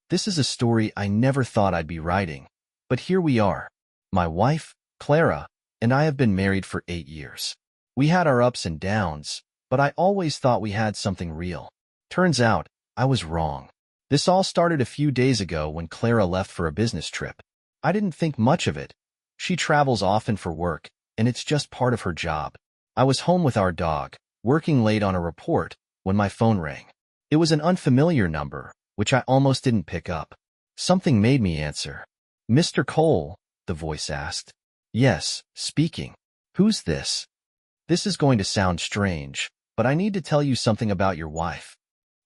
This is a story I never thought I'd be writing, but here we are. My wife, Clara, and I have been married for 8 years. We had our ups and downs, but I always thought we had something real. Turns out, I was wrong. This all started a few days ago when Clara left for a business trip. I didn't think much of it. She travels often for work, and it's just part of her job. I was home with our dog, working late on a report, when my phone rang. It was an unfamiliar number, which I almost didn't pick up. Something made me answer. "Mr. Cole," the voice asked. "Yes, speaking. Who's this?" "This is going to sound strange, but I need to tell you something about your wife."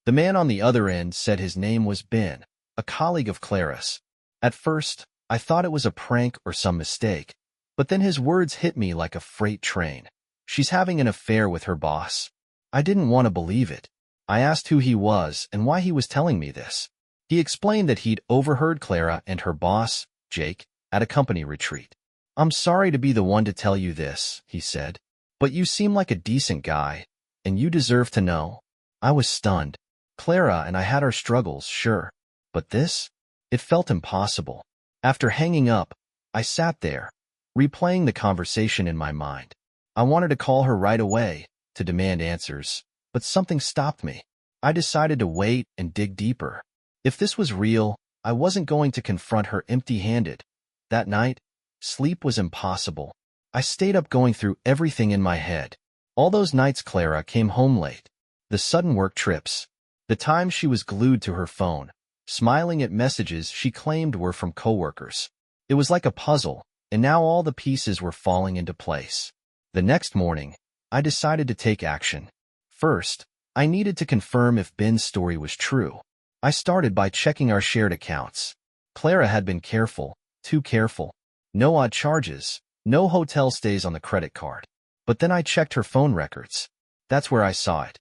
The man on the other end said his name was Ben, a colleague of Clara's. At first, I thought it was a prank or some mistake, but then his words hit me like a freight train. "She's having an affair with her boss." I didn't want to believe it. I asked who he was and why he was telling me this. He explained that he'd overheard Clara and her boss, Jake, at a company retreat. "I'm sorry to be the one to tell you this," he said, "but you seem like a decent guy, and you deserve to know." I was stunned. Clara and I had our struggles, sure, but this? It felt impossible. After hanging up, I sat there, replaying the conversation in my mind. I wanted to call her right away, to demand answers, but something stopped me. I decided to wait and dig deeper. If this was real, I wasn't going to confront her empty-handed. That night, sleep was impossible. I stayed up going through everything in my head. All those nights Clara came home late. The sudden work trips. The times she was glued to her phone, smiling at messages she claimed were from coworkers. It was like a puzzle, and now all the pieces were falling into place. The next morning, I decided to take action. First, I needed to confirm if Ben's story was true. I started by checking our shared accounts. Clara had been careful, too careful. No odd charges, no hotel stays on the credit card. But then I checked her phone records. That's where I saw it.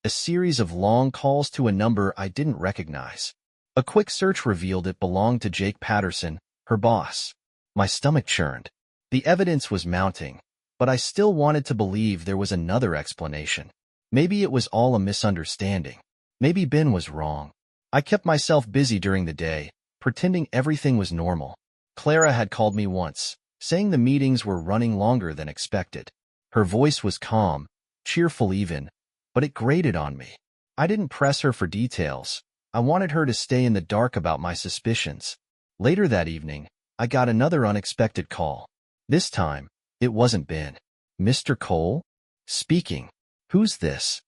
A series of long calls to a number I didn't recognize. A quick search revealed it belonged to Jake Patterson, her boss. My stomach churned. The evidence was mounting, but I still wanted to believe there was another explanation. Maybe it was all a misunderstanding. Maybe Ben was wrong. I kept myself busy during the day, pretending everything was normal. Clara had called me once, saying the meetings were running longer than expected. Her voice was calm, cheerful even, but it grated on me. I didn't press her for details. I wanted her to stay in the dark about my suspicions. Later that evening, I got another unexpected call. This time, it wasn't Ben. "Mr. Cole?" "Speaking. Who's this?"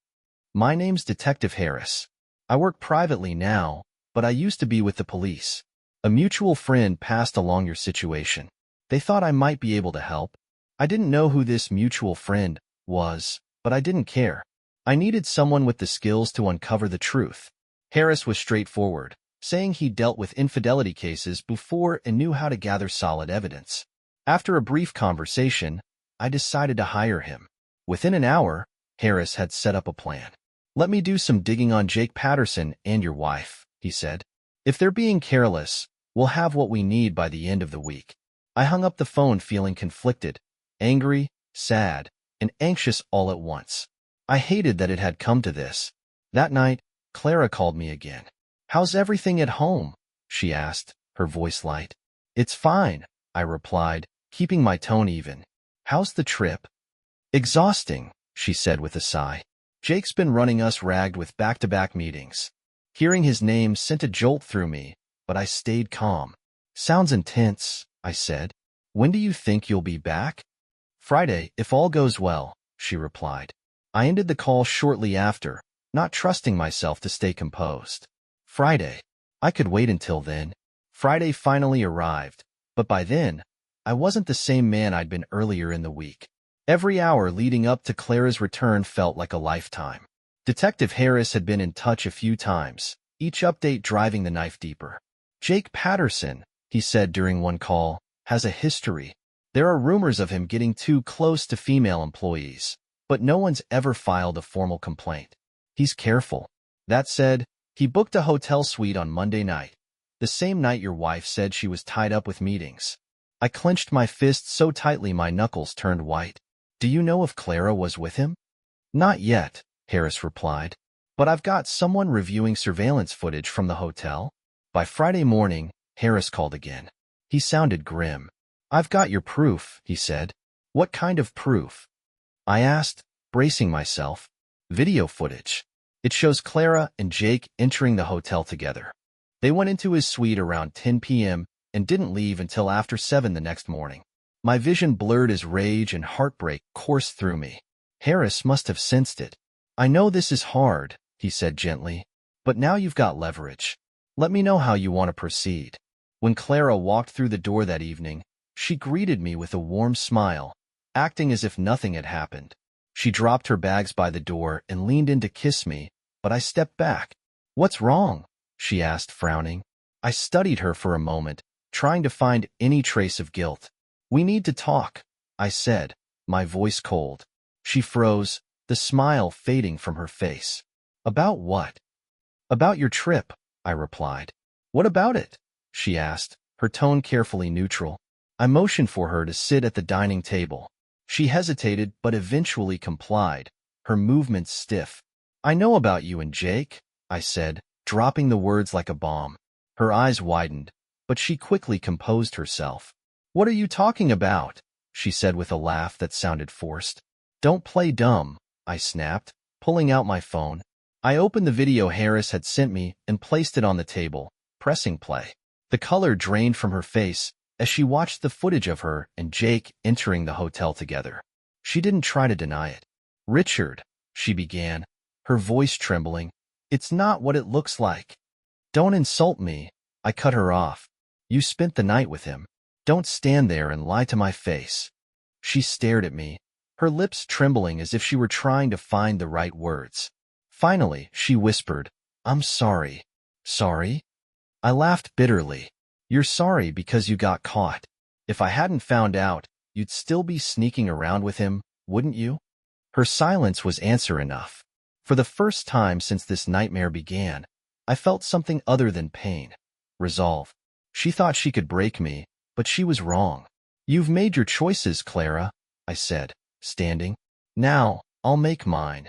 "My name's Detective Harris. I work privately now, but I used to be with the police. A mutual friend passed along your situation. They thought I might be able to help." I didn't know who this mutual friend was, but I didn't care. I needed someone with the skills to uncover the truth. Harris was straightforward, saying he dealt with infidelity cases before and knew how to gather solid evidence. After a brief conversation, I decided to hire him. Within an hour, Harris had set up a plan. "Let me do some digging on Jake Patterson and your wife," he said. "If they're being careless, we'll have what we need by the end of the week." I hung up the phone feeling conflicted, angry, sad, and anxious all at once. I hated that it had come to this. That night, Clara called me again. "How's everything at home?" she asked, her voice light. "It's fine," I replied, keeping my tone even. "How's the trip?" "Exhausting," she said with a sigh. "Jake's been running us ragged with back-to-back meetings." Hearing his name sent a jolt through me, but I stayed calm. "Sounds intense," I said. "When do you think you'll be back?" "Friday, if all goes well," she replied. I ended the call shortly after, not trusting myself to stay composed. Friday. I could wait until then. Friday finally arrived, but by then, I wasn't the same man I'd been earlier in the week. Every hour leading up to Clara's return felt like a lifetime. Detective Harris had been in touch a few times, each update driving the knife deeper. "Jake Patterson," he said during one call, "has a history. There are rumors of him getting too close to female employees, but no one's ever filed a formal complaint. He's careful. That said, he booked a hotel suite on Monday night, the same night your wife said she was tied up with meetings." I clenched my fist so tightly my knuckles turned white. "Do you know if Clara was with him?" "Not yet," Harris replied, "but I've got someone reviewing surveillance footage from the hotel." By Friday morning, Harris called again. He sounded grim. "I've got your proof," he said. "What kind of proof?" I asked, bracing myself. "Video footage. It shows Clara and Jake entering the hotel together. They went into his suite around 10 p.m. and didn't leave until after 7 the next morning." My vision blurred as rage and heartbreak coursed through me. Harris must have sensed it. "I know this is hard," he said gently, "but now you've got leverage. Let me know how you want to proceed." When Clara walked through the door that evening, she greeted me with a warm smile, acting as if nothing had happened. She dropped her bags by the door and leaned in to kiss me, but I stepped back. "What's wrong?" she asked, frowning. I studied her for a moment, trying to find any trace of guilt. "We need to talk," I said, my voice cold. She froze, the smile fading from her face. "About what?" "About your trip," I replied. "What about it?" she asked, her tone carefully neutral. I motioned for her to sit at the dining table. She hesitated but eventually complied, her movements stiff. "I know about you and Jake," I said, dropping the words like a bomb. Her eyes widened, but she quickly composed herself. "What are you talking about?" she said with a laugh that sounded forced. "Don't play dumb," I snapped, pulling out my phone. I opened the video Harris had sent me and placed it on the table, pressing play. The color drained from her face as she watched the footage of her and Jake entering the hotel together. She didn't try to deny it. "Richard," she began, her voice trembling, "it's not what it looks like." "Don't insult me," I cut her off. "You spent the night with him. Don't stand there and lie to my face." She stared at me, her lips trembling as if she were trying to find the right words. Finally, she whispered, "I'm sorry." "Sorry?" I laughed bitterly. "You're sorry because you got caught. If I hadn't found out, you'd still be sneaking around with him, wouldn't you?" Her silence was answer enough. For the first time since this nightmare began, I felt something other than pain. Resolve. She thought she could break me, but she was wrong. "You've made your choices, Clara," I said, standing. "Now, I'll make mine."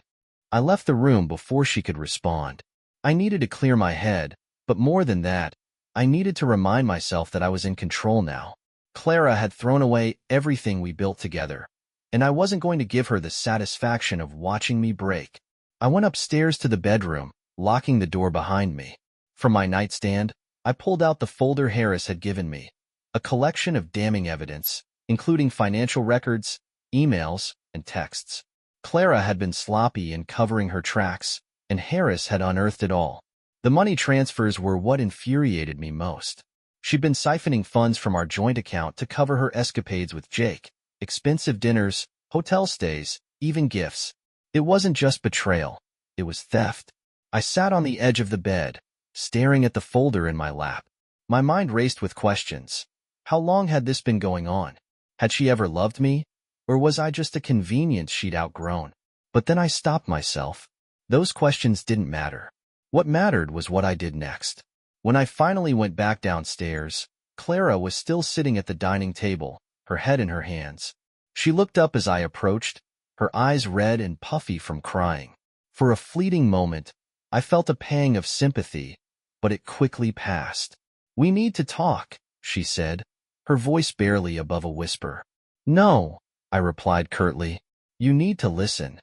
I left the room before she could respond. I needed to clear my head, but more than that, I needed to remind myself that I was in control now. Clara had thrown away everything we built together, and I wasn't going to give her the satisfaction of watching me break. I went upstairs to the bedroom, locking the door behind me. From my nightstand, I pulled out the folder Harris had given me, a collection of damning evidence, including financial records, emails, and texts. Clara had been sloppy in covering her tracks, and Harris had unearthed it all. The money transfers were what infuriated me most. She'd been siphoning funds from our joint account to cover her escapades with Jake, expensive dinners, hotel stays, even gifts. It wasn't just betrayal, it was theft. I sat on the edge of the bed, staring at the folder in my lap. My mind raced with questions. How long had this been going on? Had she ever loved me? Or was I just a convenience she'd outgrown? But then I stopped myself. Those questions didn't matter. What mattered was what I did next. When I finally went back downstairs, Clara was still sitting at the dining table, her head in her hands. She looked up as I approached, her eyes red and puffy from crying. For a fleeting moment, I felt a pang of sympathy, but it quickly passed. "We need to talk," she said, her voice barely above a whisper. "No," I replied curtly. "You need to listen."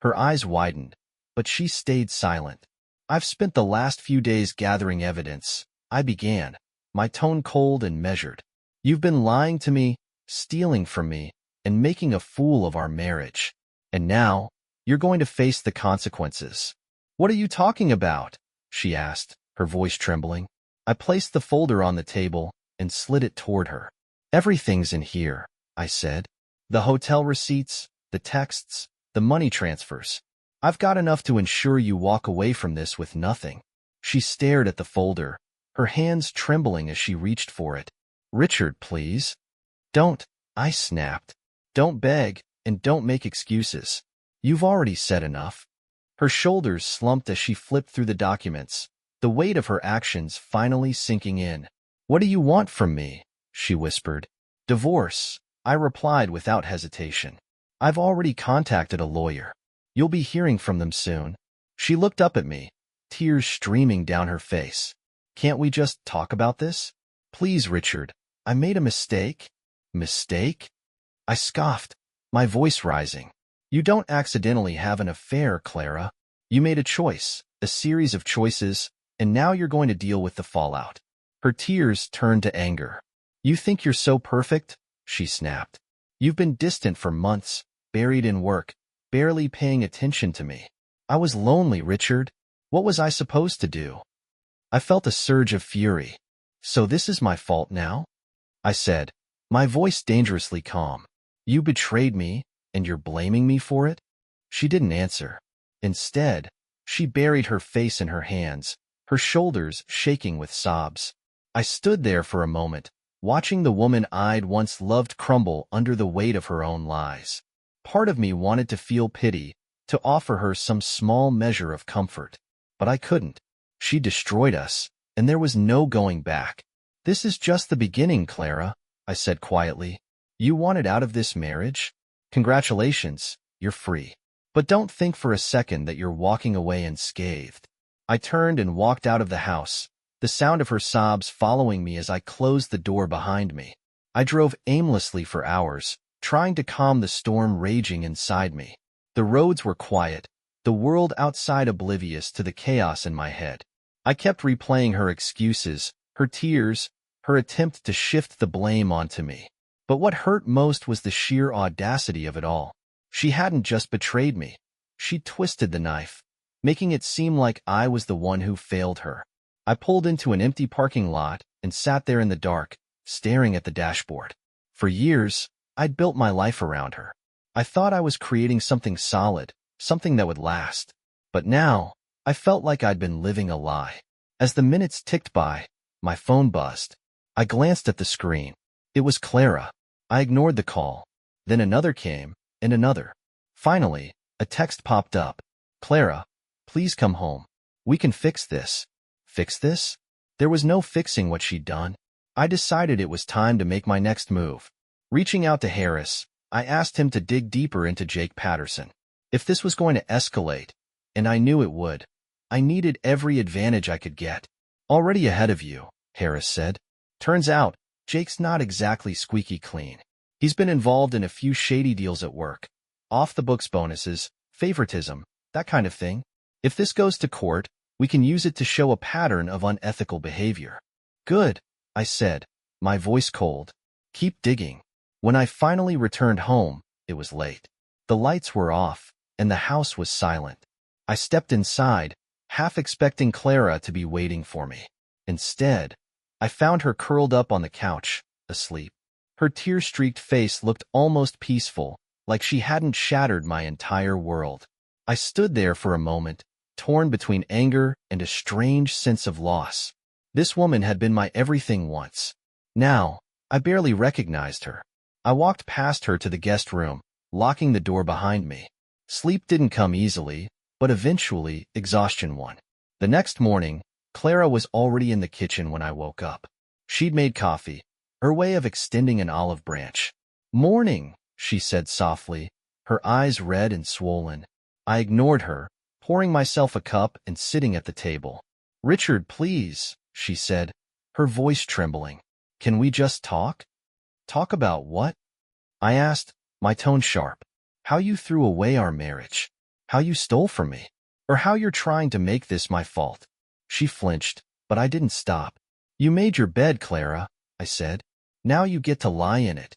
Her eyes widened, but she stayed silent. "I've spent the last few days gathering evidence," I began, my tone cold and measured. "You've been lying to me, stealing from me, and making a fool of our marriage. And now, you're going to face the consequences." "What are you talking about?" she asked, her voice trembling. I placed the folder on the table and slid it toward her. "Everything's in here," I said. "The hotel receipts, the texts, the money transfers. I've got enough to ensure you walk away from this with nothing." She stared at the folder, her hands trembling as she reached for it. "Richard, please." "Don't," I snapped. "Don't beg, and don't make excuses. You've already said enough." Her shoulders slumped as she flipped through the documents, the weight of her actions finally sinking in. "What do you want from me?" she whispered. "Divorce," I replied without hesitation. "I've already contacted a lawyer. You'll be hearing from them soon." She looked up at me, tears streaming down her face. Can't we just talk about this? Please, Richard. I made a mistake. Mistake? I scoffed, my voice rising. You don't accidentally have an affair, Clara. You made a choice, a series of choices, and now you're going to deal with the fallout. Her tears turned to anger. You think you're so perfect? She snapped. You've been distant for months, buried in work, barely paying attention to me. I was lonely, Richard. What was I supposed to do? I felt a surge of fury. So this is my fault now? I said, my voice dangerously calm. You betrayed me, and you're blaming me for it? She didn't answer. Instead, she buried her face in her hands, her shoulders shaking with sobs. I stood there for a moment, watching the woman I'd once loved crumble under the weight of her own lies. Part of me wanted to feel pity, to offer her some small measure of comfort. But I couldn't. She destroyed us, and there was no going back. This is just the beginning, Clara, I said quietly. You wanted out of this marriage? Congratulations, you're free. But don't think for a second that you're walking away unscathed. I turned and walked out of the house, the sound of her sobs following me as I closed the door behind me. I drove aimlessly for hours, trying to calm the storm raging inside me. The roads were quiet, the world outside oblivious to the chaos in my head. I kept replaying her excuses, her tears, her attempt to shift the blame onto me. But what hurt most was the sheer audacity of it all. She hadn't just betrayed me. She'd twisted the knife, making it seem like I was the one who failed her. I pulled into an empty parking lot and sat there in the dark, staring at the dashboard. For years, I'd built my life around her. I thought I was creating something solid, something that would last. But now, I felt like I'd been living a lie. As the minutes ticked by, my phone buzzed. I glanced at the screen. It was Clara. I ignored the call. Then another came, and another. Finally, a text popped up. Clara, please come home. We can fix this. Fix this? There was no fixing what she'd done. I decided it was time to make my next move. Reaching out to Harris, I asked him to dig deeper into Jake Patterson. If this was going to escalate, and I knew it would, I needed every advantage I could get. Already ahead of you, Harris said. Turns out, Jake's not exactly squeaky clean. He's been involved in a few shady deals at work. Off-the-books bonuses, favoritism, that kind of thing. If this goes to court, we can use it to show a pattern of unethical behavior. Good, I said, my voice cold. Keep digging. When I finally returned home, it was late. The lights were off, and the house was silent. I stepped inside, half expecting Clara to be waiting for me. Instead, I found her curled up on the couch, asleep. Her tear-streaked face looked almost peaceful, like she hadn't shattered my entire world. I stood there for a moment, torn between anger and a strange sense of loss. This woman had been my everything once. Now, I barely recognized her. I walked past her to the guest room, locking the door behind me. Sleep didn't come easily, but eventually exhaustion won. The next morning, Clara was already in the kitchen when I woke up. She'd made coffee, her way of extending an olive branch. Morning, she said softly, her eyes red and swollen. I ignored her, pouring myself a cup and sitting at the table. Richard, please, she said, her voice trembling. Can we just talk? Talk about what? I asked, my tone sharp. How you threw away our marriage. How you stole from me. Or how you're trying to make this my fault. She flinched, but I didn't stop. You made your bed, Clara, I said. Now you get to lie in it.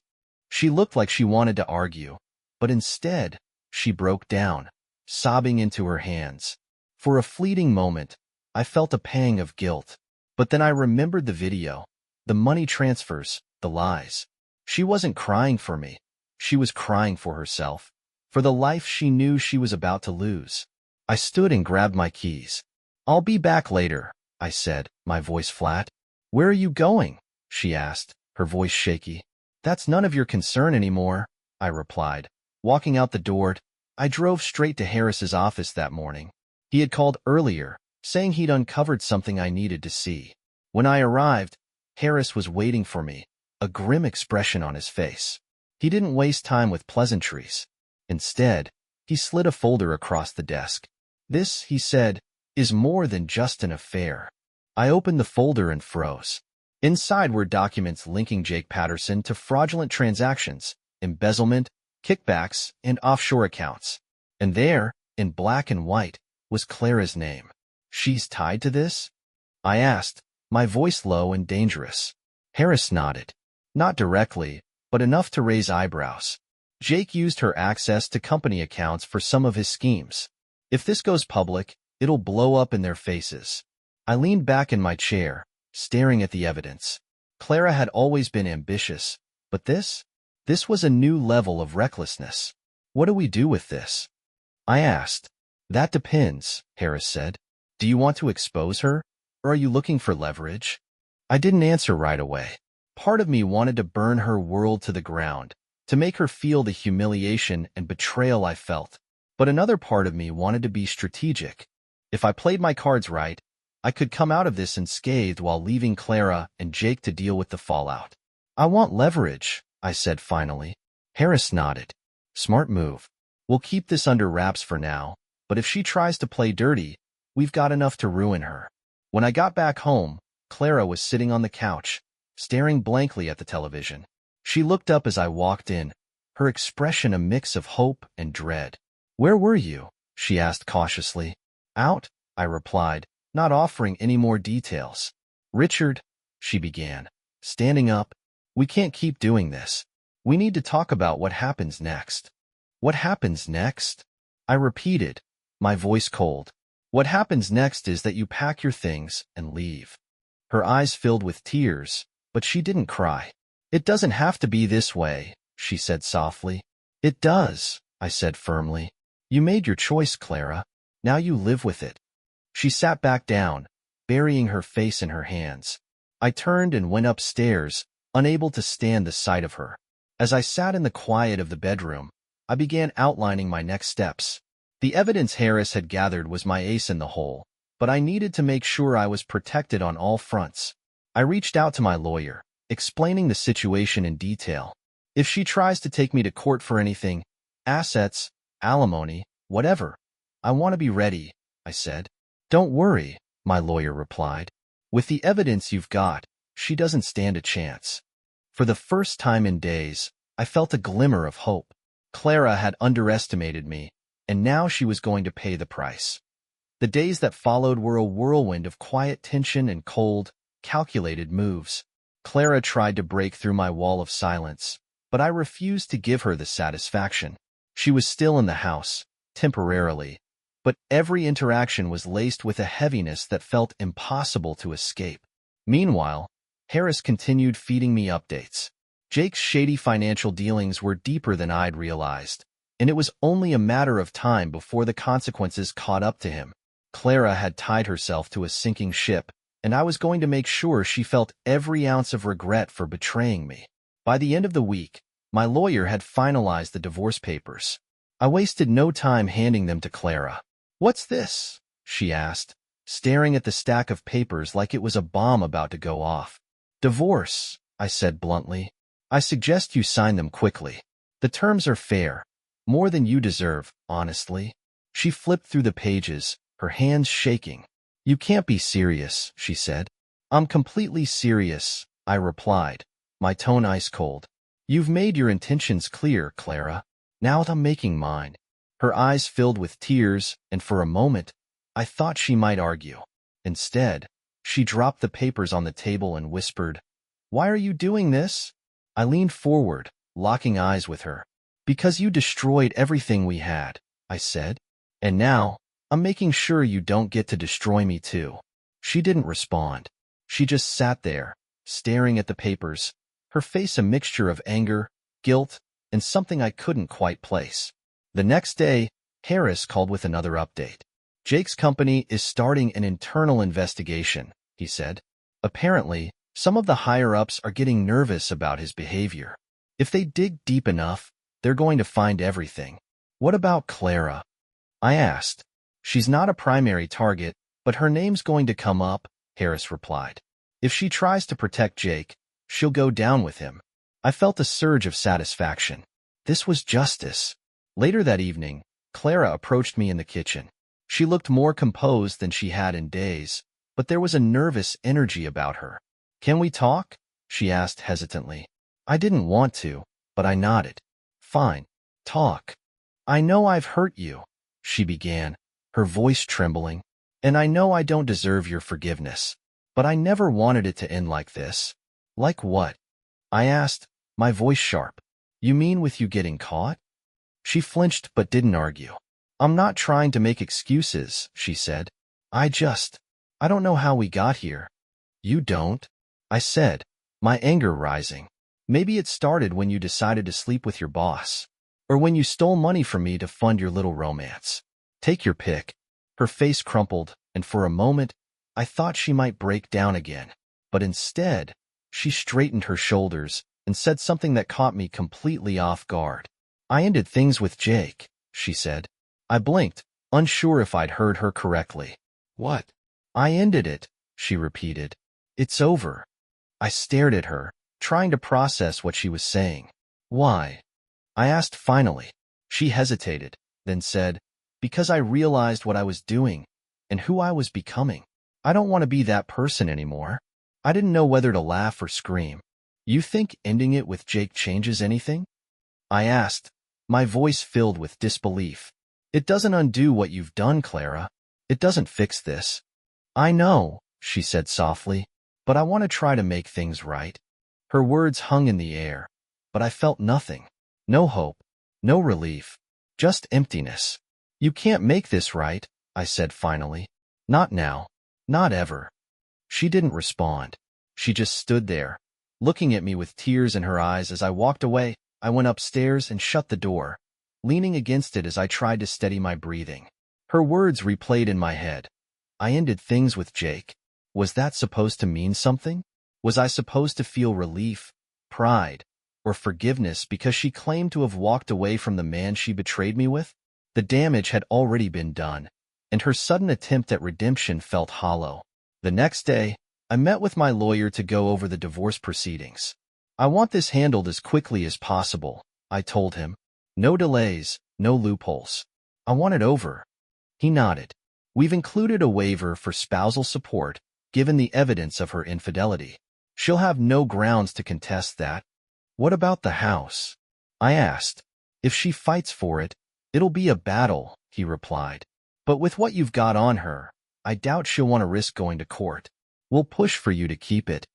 She looked like she wanted to argue, but instead, she broke down, sobbing into her hands. For a fleeting moment, I felt a pang of guilt. But then I remembered the video, the money transfers, the lies. She wasn't crying for me. She was crying for herself, for the life she knew she was about to lose. I stood and grabbed my keys. I'll be back later, I said, my voice flat. Where are you going? She asked, her voice shaky. That's none of your concern anymore, I replied. Walking out the door, I drove straight to Harris's office that morning. He had called earlier, saying he'd uncovered something I needed to see. When I arrived, Harris was waiting for me, a grim expression on his face. He didn't waste time with pleasantries. Instead, he slid a folder across the desk. This, he said, is more than just an affair. I opened the folder and froze. Inside were documents linking Jake Patterson to fraudulent transactions, embezzlement, kickbacks, and offshore accounts. And there, in black and white, was Clara's name. She's tied to this? I asked, my voice low and dangerous. Harris nodded. Not directly, but enough to raise eyebrows. Jake used her access to company accounts for some of his schemes. If this goes public, it'll blow up in their faces. I leaned back in my chair, staring at the evidence. Clara had always been ambitious, but this was a new level of recklessness. What do we do with this? I asked. That depends, Harris said. Do you want to expose her, or are you looking for leverage? I didn't answer right away. Part of me wanted to burn her world to the ground, to make her feel the humiliation and betrayal I felt. But another part of me wanted to be strategic. If I played my cards right, I could come out of this unscathed while leaving Clara and Jake to deal with the fallout. I want leverage, I said finally. Harris nodded. Smart move. We'll keep this under wraps for now, but if she tries to play dirty, we've got enough to ruin her. When I got back home, Clara was sitting on the couch, staring blankly at the television. She looked up as I walked in, her expression a mix of hope and dread. Where were you? She asked cautiously. Out, I replied, not offering any more details. Richard, she began, standing up, we can't keep doing this. We need to talk about what happens next. What happens next? I repeated, my voice cold. What happens next is that you pack your things and leave. Her eyes filled with tears, but she didn't cry. It doesn't have to be this way, she said softly. It does, I said firmly. You made your choice, Clara. Now you live with it. She sat back down, burying her face in her hands. I turned and went upstairs, unable to stand the sight of her. As I sat in the quiet of the bedroom, I began outlining my next steps. The evidence Harris had gathered was my ace in the hole, but I needed to make sure I was protected on all fronts. I reached out to my lawyer, explaining the situation in detail. If she tries to take me to court for anything, assets, alimony, whatever, I want to be ready, I said. Don't worry, my lawyer replied. With the evidence you've got, she doesn't stand a chance. For the first time in days, I felt a glimmer of hope. Clara had underestimated me, and now she was going to pay the price. The days that followed were a whirlwind of quiet tension and cold, calculated moves. Clara tried to break through my wall of silence, but I refused to give her the satisfaction. She was still in the house, temporarily, but every interaction was laced with a heaviness that felt impossible to escape. Meanwhile, Harris continued feeding me updates. Jake's shady financial dealings were deeper than I'd realized, and it was only a matter of time before the consequences caught up to him. Clara had tied herself to a sinking ship, and I was going to make sure she felt every ounce of regret for betraying me. By the end of the week, my lawyer had finalized the divorce papers. I wasted no time handing them to Clara. What's this? She asked, staring at the stack of papers like it was a bomb about to go off. Divorce, I said bluntly. I suggest you sign them quickly. The terms are fair. More than you deserve, honestly. She flipped through the pages, her hands shaking. You can't be serious, she said. I'm completely serious, I replied, my tone ice cold. You've made your intentions clear, Clara. Now I'm making mine. Her eyes filled with tears, and for a moment, I thought she might argue. Instead, she dropped the papers on the table and whispered, Why are you doing this? I leaned forward, locking eyes with her. Because you destroyed everything we had, I said. And now, I'm making sure you don't get to destroy me too. She didn't respond. She just sat there, staring at the papers, her face a mixture of anger, guilt, and something I couldn't quite place. The next day, Harris called with another update. Jake's company is starting an internal investigation, he said. Apparently, some of the higher-ups are getting nervous about his behavior. If they dig deep enough, they're going to find everything. What about Clara? I asked. She's not a primary target, but her name's going to come up, Harris replied. If she tries to protect Jake, she'll go down with him. I felt a surge of satisfaction. This was justice. Later that evening, Clara approached me in the kitchen. She looked more composed than she had in days, but there was a nervous energy about her. "Can we talk?" she asked hesitantly. I didn't want to, but I nodded. "Fine. Talk." "I know I've hurt you," she began, her voice trembling, "and I know I don't deserve your forgiveness. But I never wanted it to end like this." "Like what?" I asked, my voice sharp. "You mean with you getting caught?" She flinched but didn't argue. "I'm not trying to make excuses," she said. I don't know how we got here." "You don't?" I said, my anger rising. "Maybe it started when you decided to sleep with your boss. Or when you stole money from me to fund your little romance. Take your pick." Her face crumpled, and for a moment, I thought she might break down again. But instead, she straightened her shoulders and said something that caught me completely off guard. "I ended things with Jake," she said. I blinked, unsure if I'd heard her correctly. "What?" "I ended it," she repeated. "It's over." I stared at her, trying to process what she was saying. "Why?" I asked finally. She hesitated, then said, "Because I realized what I was doing and who I was becoming. I don't want to be that person anymore." I didn't know whether to laugh or scream. "You think ending it with Jake changes anything?" I asked, my voice filled with disbelief. "It doesn't undo what you've done, Clara. It doesn't fix this." "I know," she said softly, "but I want to try to make things right." Her words hung in the air, but I felt nothing. No hope, no relief, just emptiness. "You can't make this right," I said finally. "Not now. Not ever." She didn't respond. She just stood there, looking at me with tears in her eyes. As I walked away, I went upstairs and shut the door, leaning against it as I tried to steady my breathing. Her words replayed in my head. I ended things with Jake. Was that supposed to mean something? Was I supposed to feel relief, pride, or forgiveness because she claimed to have walked away from the man she betrayed me with? The damage had already been done, and her sudden attempt at redemption felt hollow. The next day, I met with my lawyer to go over the divorce proceedings. "I want this handled as quickly as possible," I told him. "No delays, no loopholes. I want it over." He nodded. "We've included a waiver for spousal support, given the evidence of her infidelity. She'll have no grounds to contest that." "What about the house?" I asked. "If she fights for it, it'll be a battle," he replied. "But with what you've got on her, I doubt she'll want to risk going to court. We'll push for you to keep it."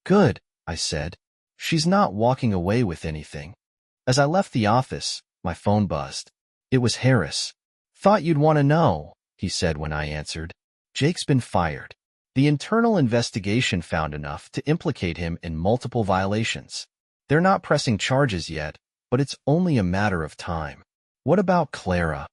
"Good," I said. "She's not walking away with anything." As I left the office, my phone buzzed. It was Harris. "Thought you'd want to know," he said when I answered. "Jake's been fired. The internal investigation found enough to implicate him in multiple violations. They're not pressing charges yet, but it's only a matter of time." "What about Clara?"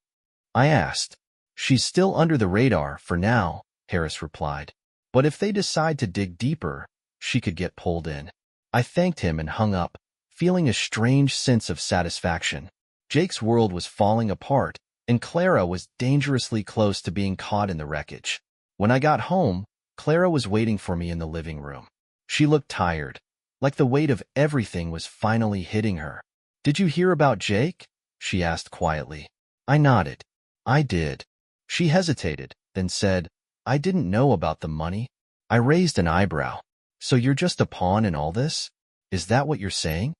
I asked. "She's still under the radar for now," Harris replied. "But if they decide to dig deeper, she could get pulled in." I thanked him and hung up, feeling a strange sense of satisfaction. Jake's world was falling apart, and Clara was dangerously close to being caught in the wreckage. When I got home, Clara was waiting for me in the living room. She looked tired, like the weight of everything was finally hitting her. "Did you hear about Jake?" she asked quietly. I nodded. "I did." She hesitated, then said, "I didn't know about the money." I raised an eyebrow. "So you're just a pawn in all this? Is that what you're saying?"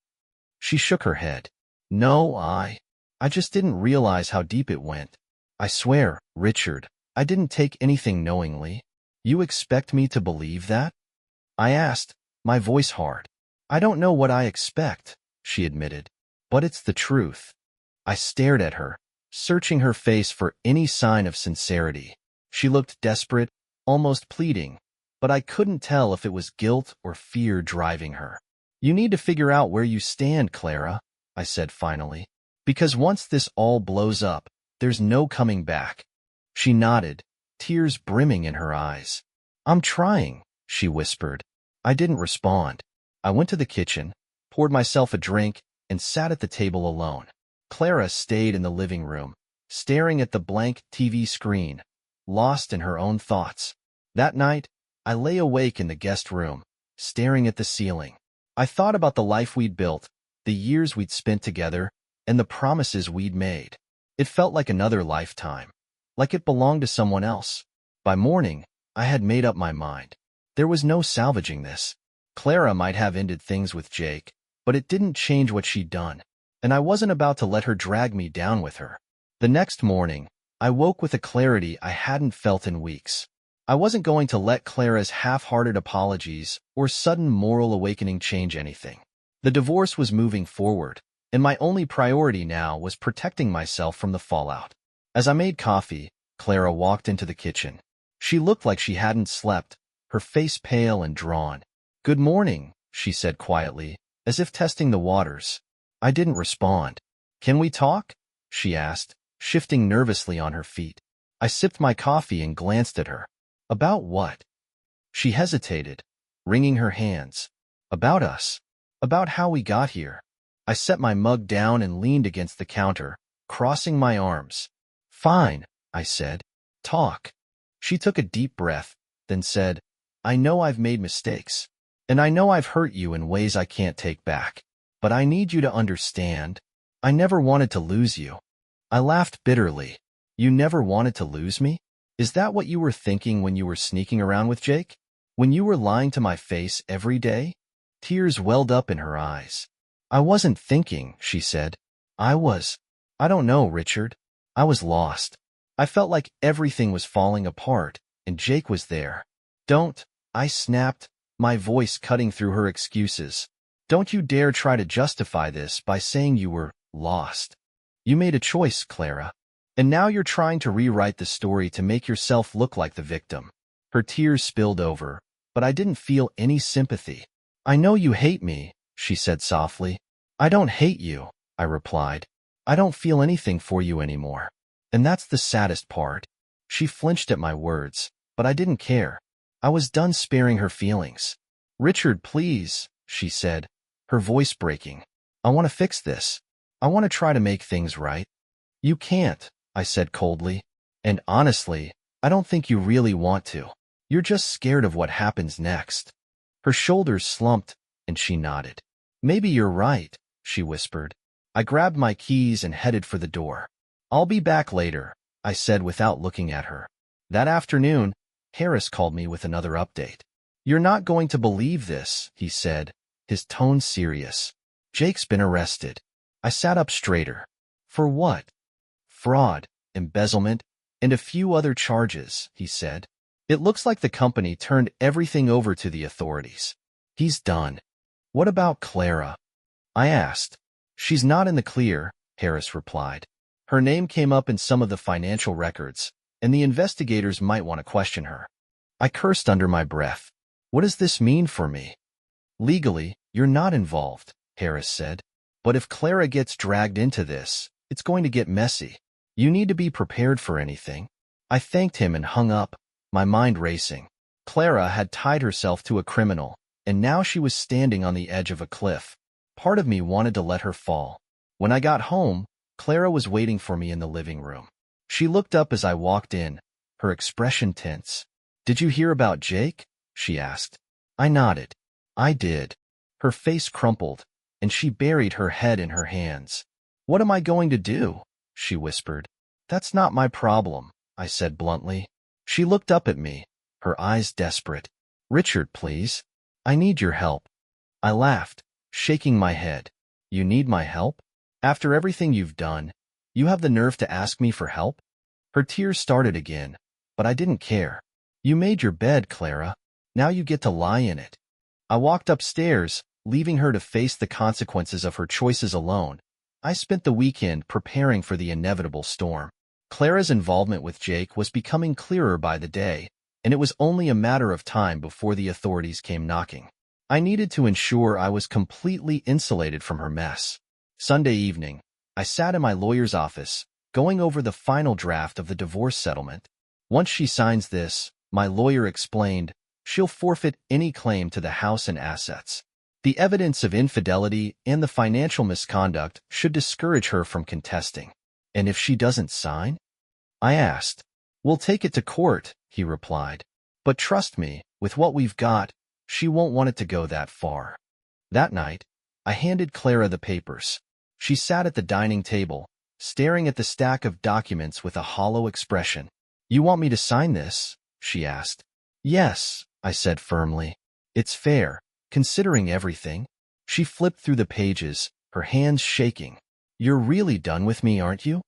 She shook her head. "No, I just didn't realize how deep it went. I swear, Richard, I didn't take anything knowingly." "You expect me to believe that?" I asked, my voice hard. "I don't know what I expect," she admitted, "but it's the truth." I stared at her, searching her face for any sign of sincerity. She looked desperate, almost pleading, but I couldn't tell if it was guilt or fear driving her. "You need to figure out where you stand, Clara," I said finally. "Because once this all blows up, there's no coming back." She nodded, tears brimming in her eyes. "I'm trying," she whispered. I didn't respond. I went to the kitchen, poured myself a drink, and sat at the table alone. Clara stayed in the living room, staring at the blank TV screen, lost in her own thoughts. That night, I lay awake in the guest room, staring at the ceiling. I thought about the life we'd built, the years we'd spent together, and the promises we'd made. It felt like another lifetime, like it belonged to someone else. By morning, I had made up my mind. There was no salvaging this. Clara might have ended things with Jake, but it didn't change what she'd done, and I wasn't about to let her drag me down with her. The next morning, I woke with a clarity I hadn't felt in weeks. I wasn't going to let Clara's half-hearted apologies or sudden moral awakening change anything. The divorce was moving forward, and my only priority now was protecting myself from the fallout. As I made coffee, Clara walked into the kitchen. She looked like she hadn't slept, her face pale and drawn. "Good morning," she said quietly, as if testing the waters. I didn't respond. "Can we talk?" she asked, shifting nervously on her feet. I sipped my coffee and glanced at her. "About what?" She hesitated, wringing her hands. "About us. About how we got here." I set my mug down and leaned against the counter, crossing my arms. "Fine," I said. "Talk." She took a deep breath, then said, "I know I've made mistakes, and I know I've hurt you in ways I can't take back. But I need you to understand, I never wanted to lose you." I laughed bitterly. "You never wanted to lose me? Is that what you were thinking when you were sneaking around with Jake? When you were lying to my face every day?" Tears welled up in her eyes. "I wasn't thinking," she said. I don't know, Richard. I was lost. I felt like everything was falling apart, and Jake was there." "Don't," I snapped, my voice cutting through her excuses. "Don't you dare try to justify this by saying you were lost. You made a choice, Clara. And now you're trying to rewrite the story to make yourself look like the victim." Her tears spilled over, but I didn't feel any sympathy. "I know you hate me," she said softly. "I don't hate you," I replied. "I don't feel anything for you anymore. And that's the saddest part." She flinched at my words, but I didn't care. I was done sparing her feelings. "Richard, please," she said, her voice breaking. "I want to fix this. I want to try to make things right." "You can't," I said coldly. "And honestly, I don't think you really want to. You're just scared of what happens next." Her shoulders slumped, and she nodded. "Maybe you're right," she whispered. I grabbed my keys and headed for the door. "I'll be back later," I said without looking at her. That afternoon, Harris called me with another update. "You're not going to believe this," he said, his tone serious. "Jake's been arrested." I sat up straighter. "For what?" "Fraud, embezzlement, and a few other charges," he said. "It looks like the company turned everything over to the authorities. He's done." "What about Clara?" I asked. "She's not in the clear," Harris replied. "Her name came up in some of the financial records, and the investigators might want to question her." I cursed under my breath. "What does this mean for me?" "Legally, you're not involved," Harris said. "But if Clara gets dragged into this, it's going to get messy. You need to be prepared for anything." I thanked him and hung up, my mind racing. Clara had tied herself to a criminal, and now she was standing on the edge of a cliff. Part of me wanted to let her fall. When I got home, Clara was waiting for me in the living room. She looked up as I walked in, her expression tense. "Did you hear about Jake?" she asked. I nodded. I did. Her face crumpled, and she buried her head in her hands. "What am I going to do?" she whispered. "That's not my problem," I said bluntly. She looked up at me, her eyes desperate. "Richard, please. I need your help." I laughed, shaking my head. "You need my help? After everything you've done, you have the nerve to ask me for help?" Her tears started again, but I didn't care. "You made your bed, Clara. Now you get to lie in it." I walked upstairs, leaving her to face the consequences of her choices alone. I spent the weekend preparing for the inevitable storm. Clara's involvement with Jake was becoming clearer by the day, and it was only a matter of time before the authorities came knocking. I needed to ensure I was completely insulated from her mess. Sunday evening, I sat in my lawyer's office, going over the final draft of the divorce settlement. "Once she signs this," my lawyer explained, "she'll forfeit any claim to the house and assets. The evidence of infidelity and the financial misconduct should discourage her from contesting." "And if she doesn't sign?" I asked. "We'll take it to court," he replied. "But trust me, with what we've got, she won't want it to go that far." That night, I handed Clara the papers. She sat at the dining table, staring at the stack of documents with a hollow expression. "You want me to sign this?" she asked. Yes, I said firmly. It's fair, considering everything. She flipped through the pages, her hands shaking. You're really done with me, aren't you?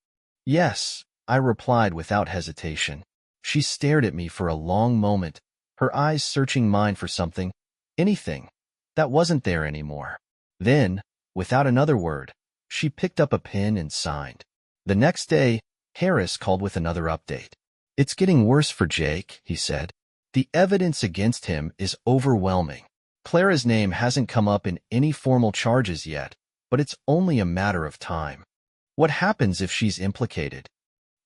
Yes, I replied without hesitation. She stared at me for a long moment, her eyes searching mine for something, anything, that wasn't there anymore. Then, without another word, she picked up a pen and signed. The next day, Harris called with another update. It's getting worse for Jake, he said. The evidence against him is overwhelming. Clara's name hasn't come up in any formal charges yet, but it's only a matter of time. What happens if she's implicated?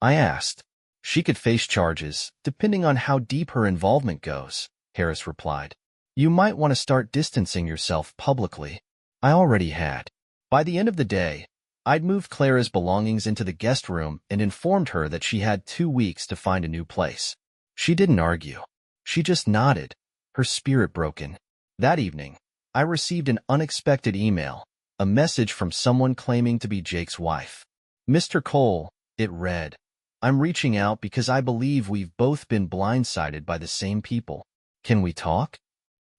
I asked. She could face charges, depending on how deep her involvement goes, Harris replied. You might want to start distancing yourself publicly. I already had. By the end of the day, I'd moved Clara's belongings into the guest room and informed her that she had 2 weeks to find a new place. She didn't argue. She just nodded, her spirit broken. That evening, I received an unexpected email, a message from someone claiming to be Jake's wife. Mr. Cole, it read, I'm reaching out because I believe we've both been blindsided by the same people. Can we talk?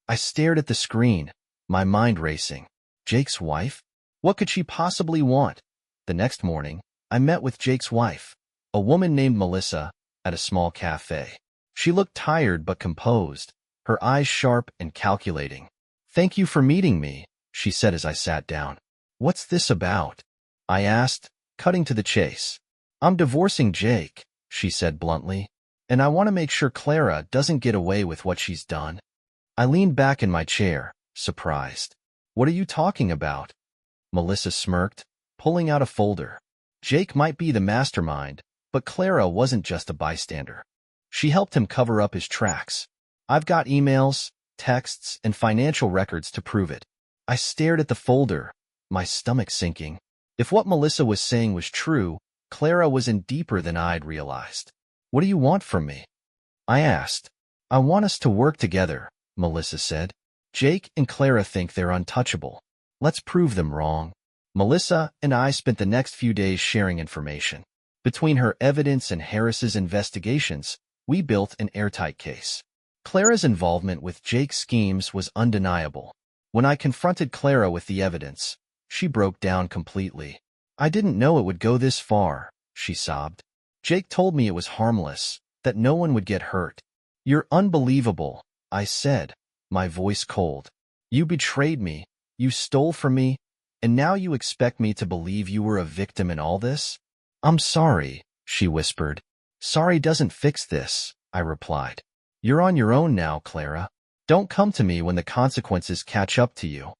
I stared at the screen, my mind racing. Jake's wife? What could she possibly want? The next morning, I met with Jake's wife, a woman named Melissa, at a small cafe. She looked tired but composed, her eyes sharp and calculating. Thank you for meeting me, she said as I sat down. What's this about? I asked, cutting to the chase. I'm divorcing Jake, she said bluntly, and I want to make sure Clara doesn't get away with what she's done. I leaned back in my chair, surprised. What are you talking about? Melissa smirked, pulling out a folder. Jake might be the mastermind, but Clara wasn't just a bystander. She helped him cover up his tracks. I've got emails, texts, and financial records to prove it. I stared at the folder, my stomach sinking. If what Melissa was saying was true, Clara was in deeper than I'd realized. What do you want from me? I asked. I want us to work together, Melissa said. Jake and Clara think they're untouchable. Let's prove them wrong. Melissa and I spent the next few days sharing information. Between her evidence and Harris's investigations, we built an airtight case. Clara's involvement with Jake's schemes was undeniable. When I confronted Clara with the evidence, she broke down completely. I didn't know it would go this far, she sobbed. Jake told me it was harmless, that no one would get hurt. You're unbelievable, I said, my voice cold. You betrayed me, you stole from me, and now you expect me to believe you were a victim in all this? I'm sorry, she whispered. Sorry doesn't fix this, I replied. You're on your own now, Clara. Don't come to me when the consequences catch up to you.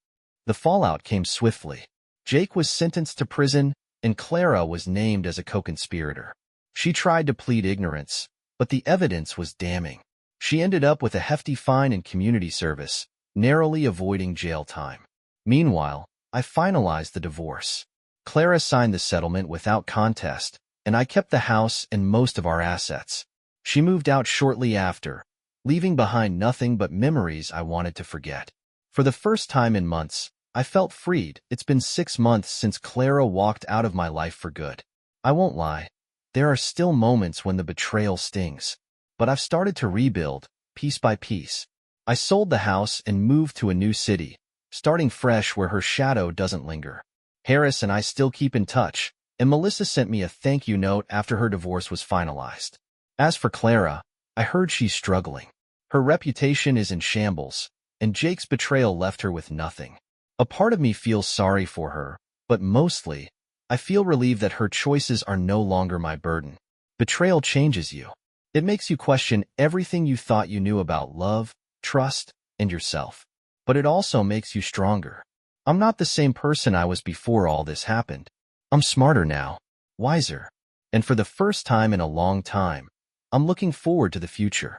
The fallout came swiftly. Jake was sentenced to prison, and Clara was named as a co-conspirator. She tried to plead ignorance, but the evidence was damning. She ended up with a hefty fine and community service, narrowly avoiding jail time. Meanwhile, I finalized the divorce. Clara signed the settlement without contest, and I kept the house and most of our assets. She moved out shortly after, leaving behind nothing but memories I wanted to forget. For the first time in months, I felt freed. It's been 6 months since Clara walked out of my life for good. I won't lie, there are still moments when the betrayal stings, but I've started to rebuild, piece by piece. I sold the house and moved to a new city, starting fresh where her shadow doesn't linger. Harris and I still keep in touch, and Melissa sent me a thank you note after her divorce was finalized. As for Clara, I heard she's struggling. Her reputation is in shambles, and Jake's betrayal left her with nothing. A part of me feels sorry for her, but mostly, I feel relieved that her choices are no longer my burden. Betrayal changes you. It makes you question everything you thought you knew about love, trust, and yourself. But it also makes you stronger. I'm not the same person I was before all this happened. I'm smarter now, wiser, and for the first time in a long time, I'm looking forward to the future.